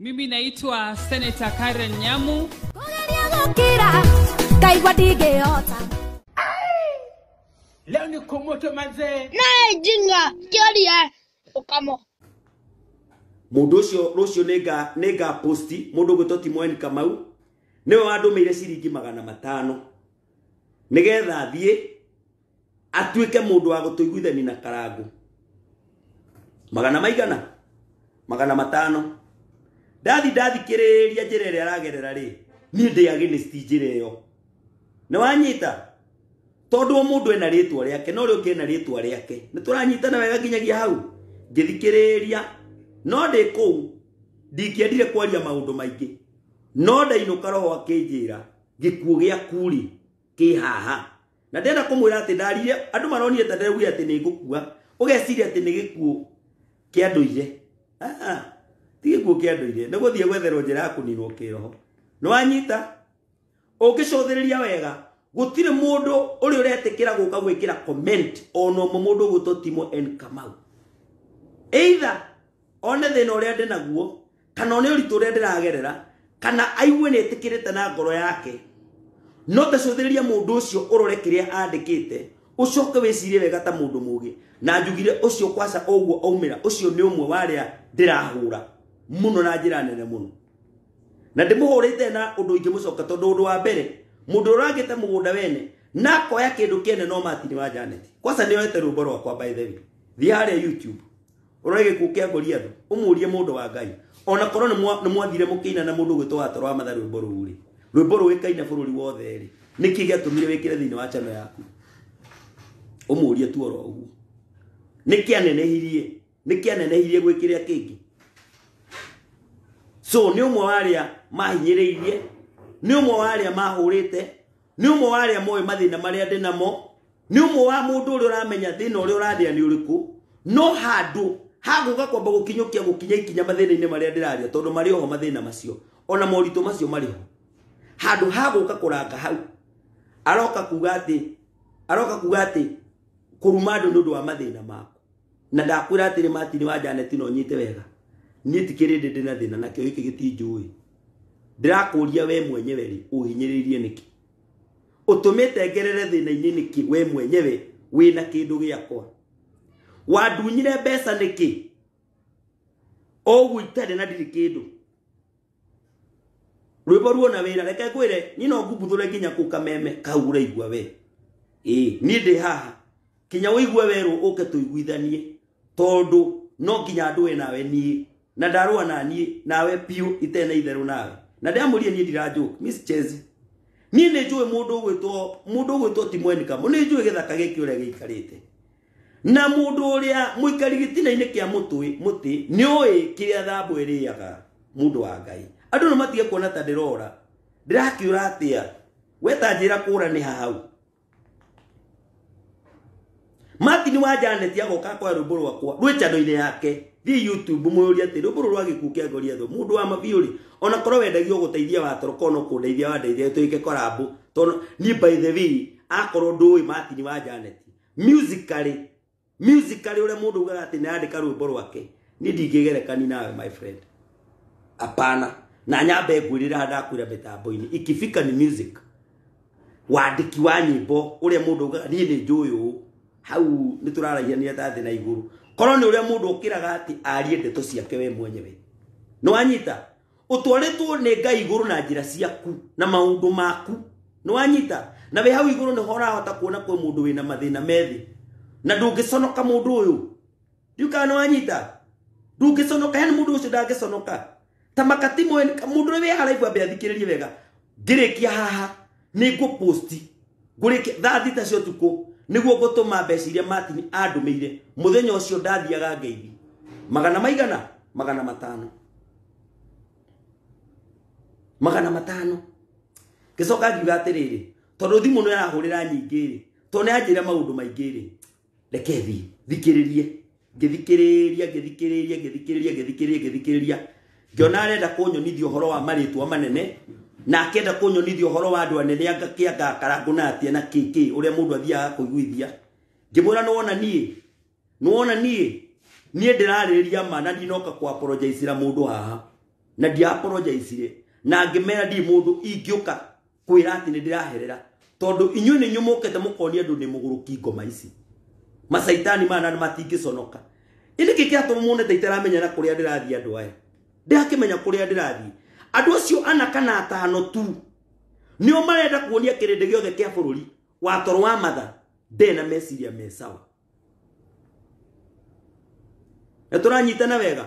Mimi naitwa Senator Karen Nyamu. Leo ni kumoto manze. Na jinga kiaria okamo. Mundu ucio nega posti mundu gwitoti Mweni Kamau niwe wandumeire ciringi 500 nigetha thie atuike mundu wa gutuiguithani na Karangu. 500 ndathikiriria njira iria aragerera ri ni ndi against njira iyo ni wanyita tondu mundu ena ritwa riake no ri ungi ena ritwa riake ni turanyitana wega nginyagia hau ngithikiriria no ndi kou ndikiendire kwaria maundu maingi no ndainuka roho akinjira gikuo gia kuri ki haha na ndenda kumwira ati ndarire andu maronire ta nderuire ati ni ngukua ugeciria ati ni gikuo kia nduire ti gikuo kia nduire ni guthie gwetherwo njira ya kuninwo kiroho no anyita ungicuthiriria wega gutire mundu uri uretikira guka gwikira comment ono mundu gwitwo Mweni Kamau either one thina uria ndi naguo kana one uritu uria ndiragerera kana aigue ni etikirite na ngoro yake no tacuthiriria mundu ucio urore kiria andikite ucoke wicirie wega ta mundu mugi na njugire ucio kwasa oguo aumira ucio ni umwe waria ndirahura muno na njira nene muno na ndimuhurite na undu ingi mucoka tondu undu wa mbere mundu uragite mugunda wene na koya kindu kiene no matini wa Janet kwasa ni yoete rumbo rwakwa by the way thia haria YouTube urege kukia ngoria thu umurie mundu wa Ngai ona korwo ni mwathire mukiina na mundu gwitwo Watoro wa Matharu rumbo ruri rumbo ruikaine bururi wothe ri niki giatumire wikire thini wa channel yaku umurie tu oro uguo niki anenehirie gwikiria kingi so ni umwe waria mahinyiriirie ni umwe waria mahurite ni umwe waria moe mathina maria ndinamo ni umwe wa mundu uri uramenya thina uri urathia ni uriku no handu haguka kwamba gukinyukia gukinya ikinya mathina-ini maria ndiraria tondu mari oho mathina macio ona moritu macio mariho handu haguka kuranga hau aroka kuga ati kurumado nundu wa mathina mako na ndakwira ati ni matini wa Janet no nyite wega ni tikirinde ndina thina nakio iki gitinjui ndirakuria we mwenyewe ri uhinyiririe niki utumite ngerere thina-ini niki we mwenyewe wina kindu giakwa wadunyire mbeca niki ogu itare na ndiri kindu rwimbo ruona wira reke kwire nyino ngubuthure kinya kukameme kaura igwa we ni ndi haha kinya wigwe weru uke tuiguithanie tondu no kinya andu nawe ni na ndarua na ni nawe piu itene itheru nawe na ndamurie ni ndirajo Miss Chezi ni ne njue mundu gwitwo Mweni Kamau ni njue githaka giki uria giikarite na mundu uria muikari gitina-ini kia muti ni oi kiria thambu iriaga mundu wa Ngai andu no matige kuona ta ndirora ndirakiura atia weta njira kura ni hau matini wa Janet agoka kwa rumbo rwakwa rwi channel-ini yake thi YouTube muyuri ati rumbo rwa gikukia ngoria tho mundu wa mabiuri ona korwo wendagio guteithia Watoro kono kundeithia wandeithia tuike korabu tono ni by the way akorwo ndui matini wa Janet musically ule mundu ugaga ati ni andika rumbo rwake ni ndingigerekani nawe my friend apana na nyambe ngwirira ndakwira mitambo-ini ikifika ni music wandiki wa nyimbo ule mundu ugaga ni njuyu hau ni turarahia ta thina iguru korwo ni ule mundu ukiraga ati arie ndeto ciake we mwenyewe no anyita utwaritwo ni Ngai iguru na njira ciaku na maundu maku no anyita na we hau iguru ni horahota kuona kwa mundu wina mathina methi na ndungiconoka mundu uyu ndukana wanyita ndungiconoka yani mundu ucio ndangiconoka ta makati Mweni mundu we haraibu ambe athikiririe wega ngirikia haha ni nguposti ngurikia thathita cio tuku niguo gutuma mbeciria matini andumeire muthenya ucio ndathiaga ngeithi 500 gicoka ngiuga atiriri tondu thimu no yarahurira nyingi ri tondu anjira maundu maingi ri reke thikiririe ngithikiriria ngiona arenda kunyonithia uhoro wa maritwa manene na akenda kunyonithia uhoro wa andu anene angakianga Karangu na atia na kiki uria mundu athiaga kuiguithia ngimwira no wona nie ndirariria ma na ndinoka ku apologize ra mundu haha na dia apologize na ngimera ndi mundu ingioka kwira ati ni ndiraherera tondu inyu ni nyumukete mukonia ndu ni muguruki ngoma ici masaitani mana matingiconoka ini kikiatu mune taitaramenya na kuria ndirathie andu aya ndakimenya kuria ndirathie andu acio ana kana atano tu nio marenda kuonia kirinde giothe kia bururi wa toro wa matha ndena meciria mesawa eturanyitana wega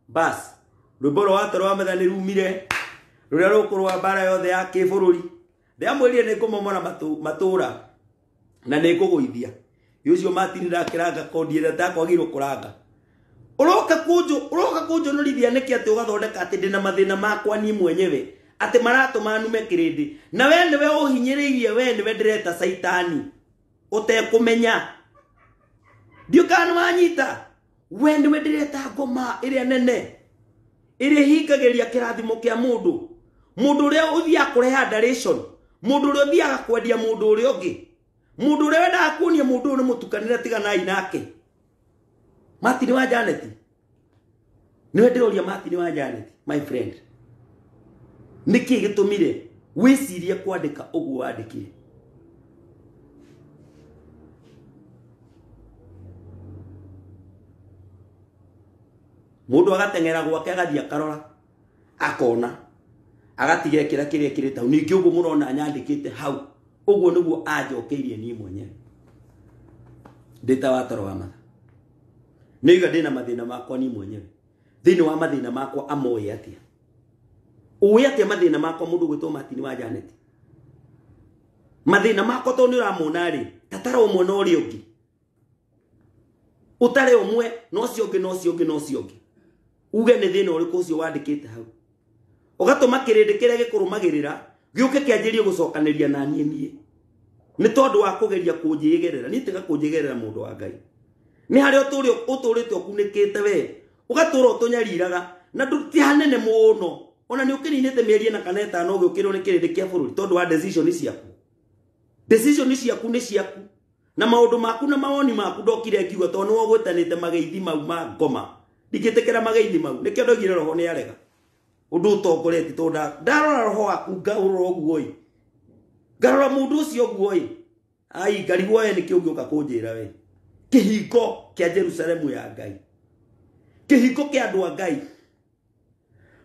bas ruboro wa toro wa matha ni rumire ruria rukurwa bara yothe ya kibururi ndiamwirire ni kumomora matura na ni kuguithia yucio matinira kiranga kodi ira takwagirwo kuranga uroka kunjo norithia niki ati ugathondeka ati ndina mathina makwa ni mwenyewe ati maratuma nume kirindi na we niwe uhinyiririe we niwe ndireta saitani utekumenya ndiukana wanyita we niwe ndireta ngoma iria nene iria hingagiria kirathimo kia mundu uria uthia kureha adoration mundu uria uthia kwendia mundu uria ungi mundu uria wenda kuonia mundu uri mutukanire tiganai nake Martin wa Janet niwe ndiroria Martin wa Janet my friend niki gitumire wicirie kwandika uguo wandikire mundu agatengera gwake agathia karora akona agatige kira kiria kirita ningi uguo murona nyandikite hau uguo niguo ajokeirie ni mwenye ndita wa toro wa matha niga ndina mathina makwa ni mwenyewe thini wa mathina makwa amoe atia uwe atia mathina makwa mundu gwitwo Martin wa Janet mathina makwa to ni uramona ri tatara umwe no ri ungi utare umwe no cio ungi uge ni thina uriku ucio wandikite hau ugatuma kirindi kiria gikurumagirira giuke kianjirie gucokaniria na nie ni tondu wa kugeria kunjigerera ni tiga kunjigerera mundu wa Ngai ni hari uturite okunikite we ugatura utunyariraga na nduti hanene muno ona ni ukininite mieri na kaneta no giukirwo ni kirindi kia bururi tondu wa decision ciaku ni ciaku na maundu maku na mawoni maku ndokire kiugo tondu no gwetanite mageithi mau ma ngoma ndigitekera mageithi mau nikio ndogire roho ni arega undu utongoreti tonda ndarora roho waku ngaurora uguo i ngarora mundu ucio uguo i ai ngarigwo we nikio ngioka kunjira we kihingo kia Jerusalemu ya Ngai kihingo kia andu a Ngai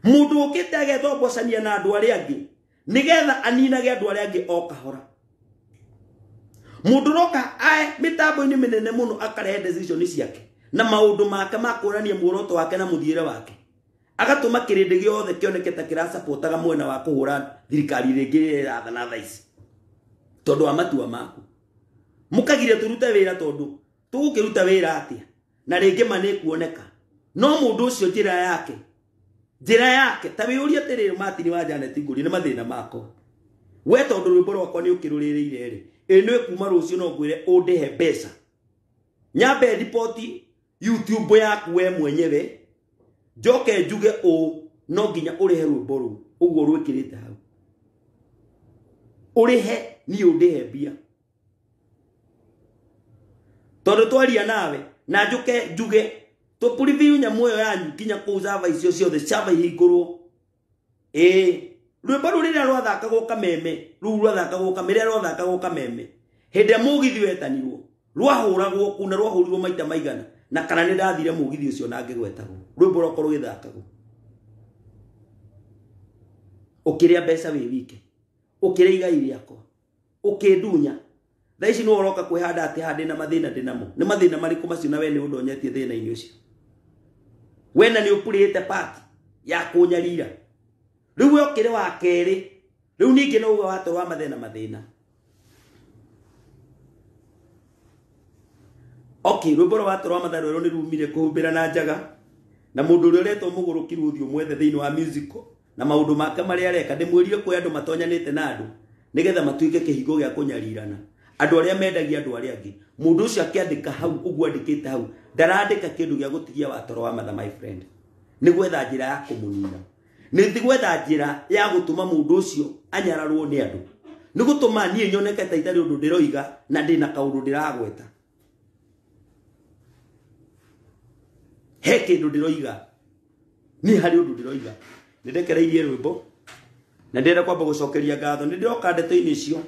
mundu ukite agethobocania na andu aria angi nigetha aninage andu aria angi o kahora mundu roka ae mitambo-ini minene muno akarehe decision ciake na maundu make makurania muoroto wake na muthiire wake agatuma kirindi giothe kioneketa kirasapotaga mwena wa kuhura thirikari ringi rathana thaici tondu wa matua maku mukagire turute wira tondu tugukiruta wira atia na ringi mane kuoneka no mundu ucio njira yake ta wiuria tiriri Martin wa Janet nguri ni mathina mako we tondu rwimbo rwakwa ni ukiruriire ri eno kuma rucio no ngwire undihe mbeca nyambe report YouTube yaku we mwenyewe njoke njuge o no nginya urihe rwimbo ru uguo rwikirite hau urihe ni undihe mbia tondu twaria nawe na njuge to preview nyamuyo yanyu kinya ku server icio ciothe server ihingurwo rwimbo rurira rwathakagwo kameme ru rwathakagwo kamere rwathakagwo kameme hinde mugithi wetanirwo rwahuragwo kuna rwahurirwo maita maigana na kana ni ndathire mugithi ucio na ngigwetagwo rwimbo rwakorwo githakagwo ukiria mbeca wi wike ukiria igai riakwa ukindunya thaici no uroka kwihanda ati hande na mathina ndinamo ni mathina mariku macio na we ni undonyetie thina-ini ucio wena ni upurite part ya kunyarira riu ukire wa keri riu ningi no uga watoro wa mathina okay rwimbo watoro wa mathina rero ni rumire kuhumbira na njaga na mundu uri uretwo muguruki ruthio mwethe thiini wa musical na maundu make mari areka ndimwirire kwi andu matonyanite na andu nigetha matuike kihingo gia kunyarirana andu aria mendagia andu aria angi mundu ucio akiandika hau uguo andikite hau ndarandika kindu gia gutigia watoro wa matha my friend ni gwetha njira ya kumunina ni gwetha njira ya gutuma mundu ucio anyararwo ni andu ni gutuma nie nyoneke ta itari undu ndiroiga na ndina kaundu ndiragweta he kindu ndiroiga ni hari undu ndiroiga nindekereirie rwimbo na ndenda kwamba gucokeria ngatho nindoka ndeto-ini icio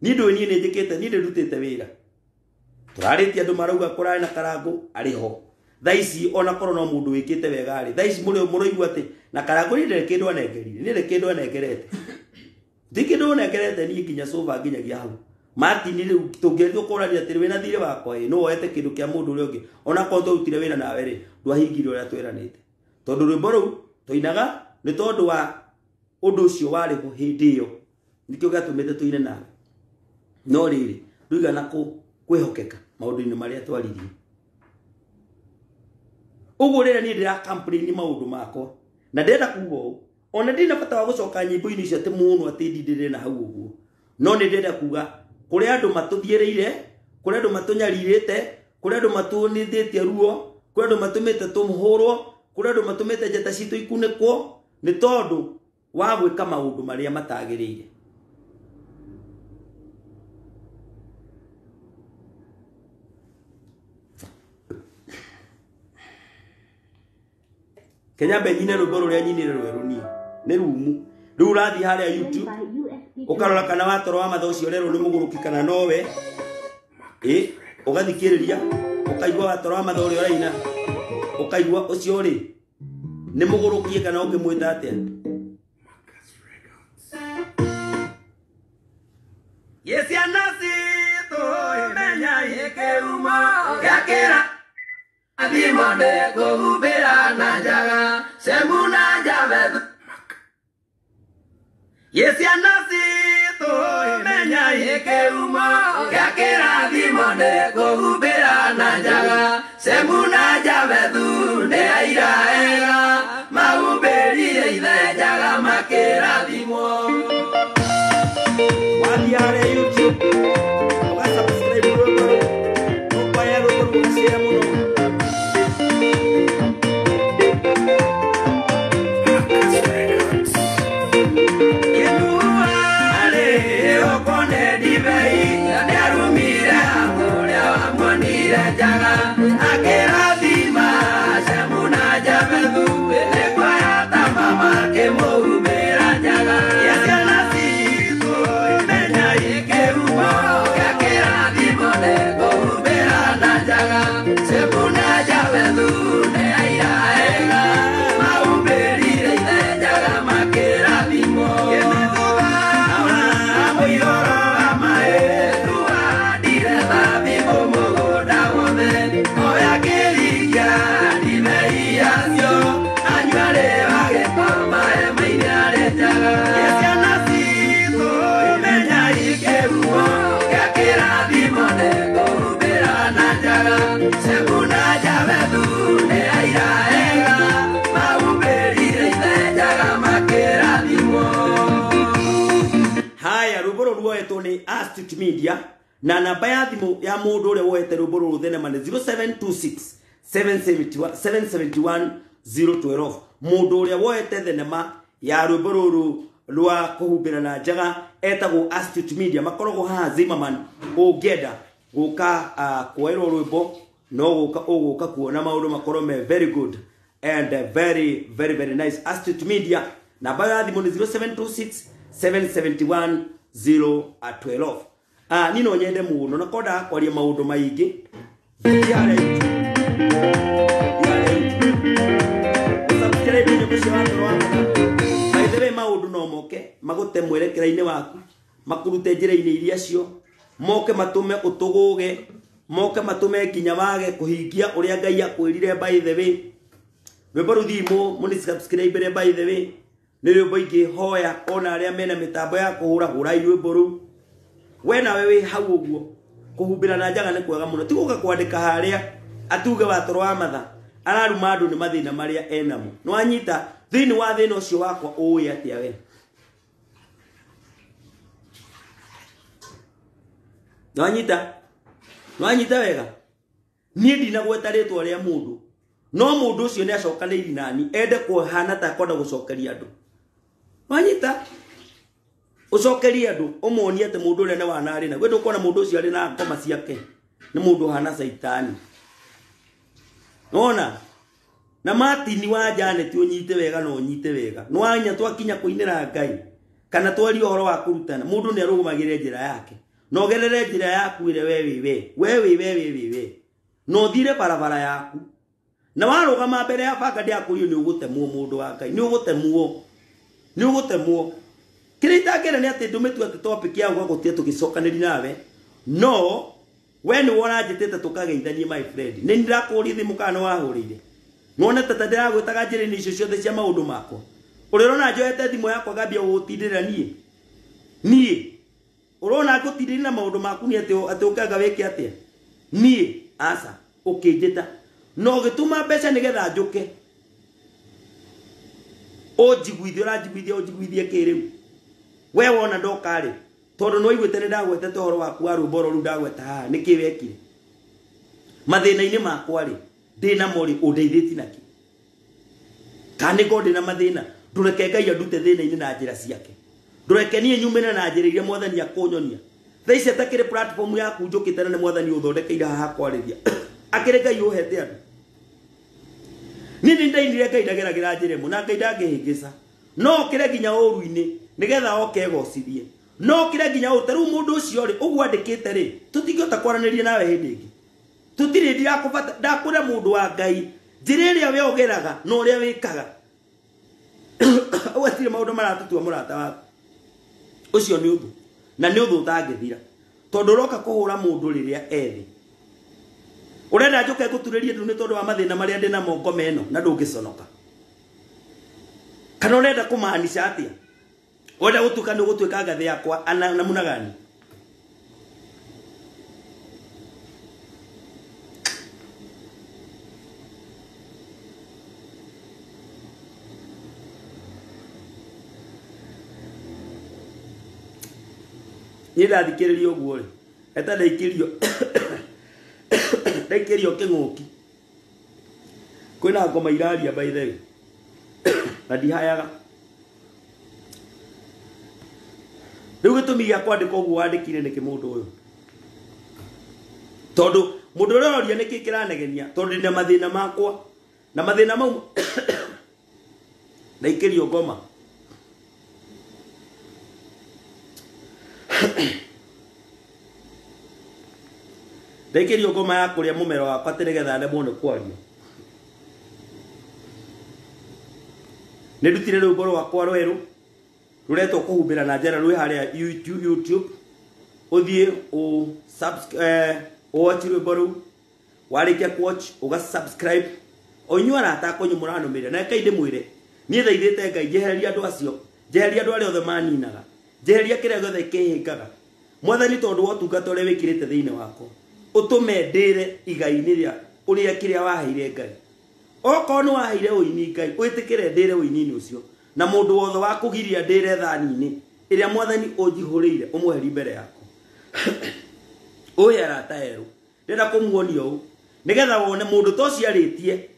ni ndu ni njikite ni ndirutite wira turaritie andu marauga kurari na Karangu ariho thaici ona korwo no mundu wikite wega ri thaici muroigua ati na Karangu ni ndekindu anengerire ni ndekindu anengerete ndikindu anengerete ni nginya sofa nginyagia hau mati ni riu tungerio kurania ati wina thire wakwa no wete kindu kia mundu uri ungi ona ko ndutire wina nawe ri ndwahingire uria twiranite tondu rwimbo ru tuinaga ni tondu wa undu ucio wari ho hindi iyo nikio gatumite tuine nawe no riri ruiga na kwihokeka maundu-ini maria twaririe uguo rira ni ndira complain maundu makwa na ndenda kuuga ona ndina bata wa gucoka nyimbo-ini icio ati muno ati ndindire na hau uguo no ni ndenda kuuga kuri andu matuthireire kuri andu matunyaririte kuri andu matunithitie ruo kuri andu matumite tumuhurwo kuri andu matumite njata citu ikunikwo ni tondu wa gwika maundu maria matagiriire Kenya benyine rwimbo ruria nyinire rweru ni rumu riu rathi haria YouTube ukarora kana watoro wa matho cio rero ni muguruki kana nowe ugathikiriria ukaigwa watoro wa matho uri oraina ukaigwa ucio ri ni muguruki kana ukimwita atia Yesi anasi to menya yekeumo yakira Adimone kuhubira na jaga semuna javedu Yesi anasi to menya yekeumo yakira adimone kuhubira na jaga semuna javedu ne aira ega mahubiri ide jaga makira dimo Wadiare YouTube Oga subscribe ulo Opaya lo kushare muno Ni Astute Media na namba ya thimu ya mundu ule woete ruburu ruthenema ni 0726 771 012 mundu ule woete thenema ya ruburu rwa kuhumbira na njaga etagwo Astute Media makorogo ha Zimmerman ugenda guka kuero rwimbo no guka kuona maundu makoro me very good and very nice Astute Media namba ya thimu ni 0726 771 012 nino nyende muno nakoda kwaria maundu maingi yale subscribe ni mwisho wa by the way maundu no moke magute mwerekera-ini waku makurute njira-ini iria cio moke matume utuguge moke matume kinya wage kuhingia uria Ngai akwirire by the way rwimbo ruthimo muni subscribe by the way ni rwimbo ingi hoya ona aria mena mitambo ya kuhura rwimbo ru we nawe wi hau uguo kuhumbira na njaga ni kwega muno tiguka kwandika haria atuge watoro wa matha araruma andu ni mathina maria enamo no anyita thini wa thina ucio wakwa uwi atia we no anyita wega nie ndina gweta ritwa ria mundu no mundu ucio ni acokanĩiri nani ende kuhana ta konda gucokeria andu wanyita ucokeria andu umuonie ate mundu ule ne wanari na gwedo kuona mundu ucio ari na ngoma ciake ni mundu hana saitani ona na Martin wa Janet unyite wega no unyite wega no anya twakinya kuinira Ngai kana twari horo wa kurutana mundu ni arugumagire njira yake no gerere njira yaku ire wewe no thire barabara yaku na warugama mbere ya banga ndia kurio ni ugutemwo mundu wa Ngai ni ugutemwo kirita kera ni ati ndumitu ati topic ya gwa gutie tugicokaniri nawe no we ni wona njitete tukageithanie my friend ni ndirakuri thimu kana wahurire none tata ndiragwitaga njire ni icio ciothe cia maundu makwa urirona njoete thimu yakwa gambia gutindira nie urona ngutindira na maundu maku ni ati ukanga wiki atia nie asa ukinjita no gituma mbeca nigetha njuke ojiguithie kiriu we wona ndokari tondu no igwete ni ndagwete toro waku wa ruboro ru ndagweta ha niki wekire mathina-ini makwa ri ndina mori undeithiti naki kani ko ndina mathina ndureke Ngai andute thina-ini na njira ciake ndureke nie nyumene na njira iria mwathani akunyonia thaici atakire platform yaku njukite na mwathani uthondekeire haha kwarithia akire Ngai uhete andu nini ndainire Ngai ndageragira njira mu na Ngai ndangihingisa no kire ginya uruini nigetha okegocithie no kire ginya utaru mundu ucio ri ugwa ndikite ri tutingiota kwaraniria nawe hindi ingi tutiri ndirakubata ndakura mundu wa Ngai njira iria we ogeraga no uria wikaga awatire maundu maratutua murata waku ucio ni uthu na ni uthu utangithira tondu roka kuhura mundu riria ethi urenda njuke guturerie ndu ni tondu wa mathina maria ndina mongo meno na ndungiconoka kana urenda kumaanisha atia urenda gutuka ni gutwika ngathi yakwa ana namuna gani nira thikiririo uguo ri eta ndaikirio kinguki kwina ngoma iraria by the way na ndihayaga riu gitumi gia kwandika uguo wandikire niki mundu uyu tondu mundu uroria niki kiranegenia tondu ndina mathina makwa na mathina mau ndaikirio ngoma ndaikirio ngoma ya kuria mumero wakwa tinegetha ndemwo ni kwaria nindutire rwimbo rwakwa rweru ruretwo kuhumbira na njara rwi haria YouTube uthie o subscribe watch rwimbo ru warikia watch uga subscribe onywa rata konyu murano mire na kainde mwire nie thaithite Ngai jeheria andu acio jeheria andu aria othe maninaga jeheria kiria gothe kihingaga mwathani tondu wotungata uria wikirite thiine wako utume ndire igai-ini ria uria kiria waheire Ngai oko no waheire uini Ngai witikire ndire uini-ini ucio na mundu wothe wa kugiria ndire thani-ini iria mwathani unjihurire umweheri mbere yako uya rata eru ndenda kumuonia u nigetha wone mundu toci aritie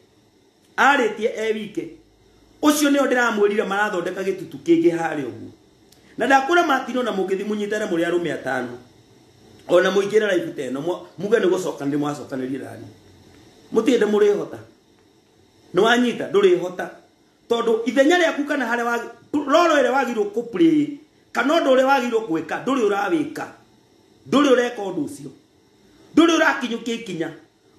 wike ucio ni ndiramwirire marathondeka gitutu kingi hari uguo na ndakura matino na mugithi munyitane muri arume atano ona muingira live teno muge ni gucoka ndi mwacokaniririe rani mutiende muri hota no wanyita nduri hota tondu ithenya riaku kana hare roro ire wagirwo ku play kana ndu ure wagirwo gwika nduri urawika nduri ureka undu ucio nduri urakinyukia ikinya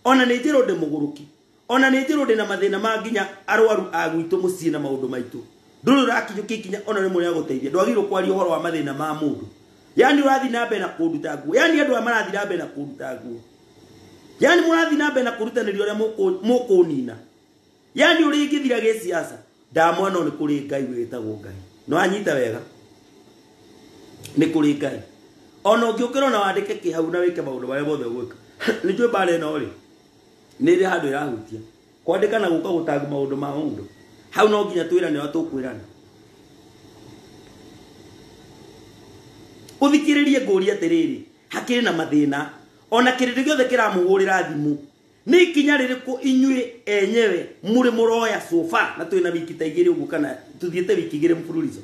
ona ni njiro ndi muguruki ona ni njiro ndi na mathina ma nginya arwaru agwitu mucii na maundu maitu nduri urakinyukia ikinya ona ni muri aguteithia ndwagirwo kwaria uhoro wa mathina ma mundu yani urathi na mbere na kuruta nguo yani andu amarathi na mbere na kuruta nguo yani murathi na mbere na kurutanĩria uria mukunina yani uri ngithira ge siasa ndamwana ni kuri Ngai witagwo Ngai no anyita wega ni kuri Ngai ona ungiukira na wandike kihau na wike maundu baria bothe gwika ni njue bare no ri ni ri handu irahutia kwandika na guka gutanga maundu ma mundu hau no nginya twirane wa tukwirana uthikiririe nguri atiriri hakiri na mathina ona kiriri giothe kiramuhurira thimu ni kinya ririku inyue enyewe muri muroya sofa na twina wiki ta igiri ugu kana tuthiete wiki igiri mfululizo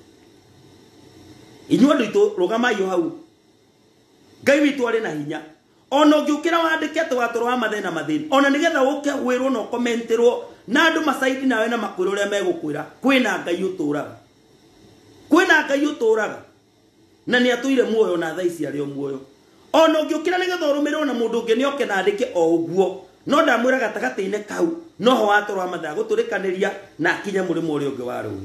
inyue ndu itu rugamai hau Ngai witu ari na hinya ona ngiukira wandike ati watoro wa mathina mathini ona nigetha uke wirwo no commentirwo na andu masaidi nawe na makwira uria megukwira kwina ngai uturaga na ni atuire muoyo na thaici ari o muoyo ona ngiukira nigetha urumirwo na mundu ungi nioke na andike o uguo no ndamwira gatagati-ine kau no ho watoro wa mathaa guturikaniria na kinya murimo uria ungi wa rũĩ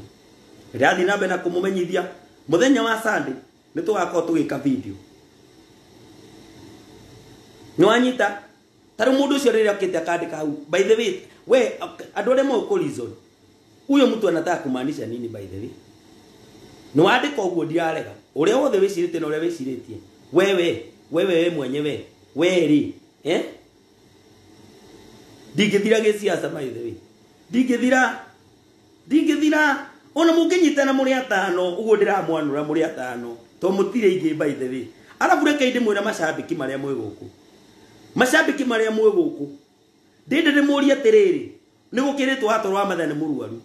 ndathi nambe na kumumenyithia muthenya wa Sunday ni tugakorwo tugika video nwanyita taru mundu ucio riria okite akandika hau by the way we andu aria mau reason huyo mtu anataka kumaanisha nini by the way nwandika uguo ndirarega uria wothe wicirite na uria wiciritie wewe mwenyewe weri ndingithira giciaca by the way ndingithira ona munginyitana muri atano uguo ndiramwanura muri atano to mutire ingi by the way arabu reke indi mwira mashabiki maria mwe guku ndinde ndimuria tiriri ni gukiritwo watoro wa mathani muruaru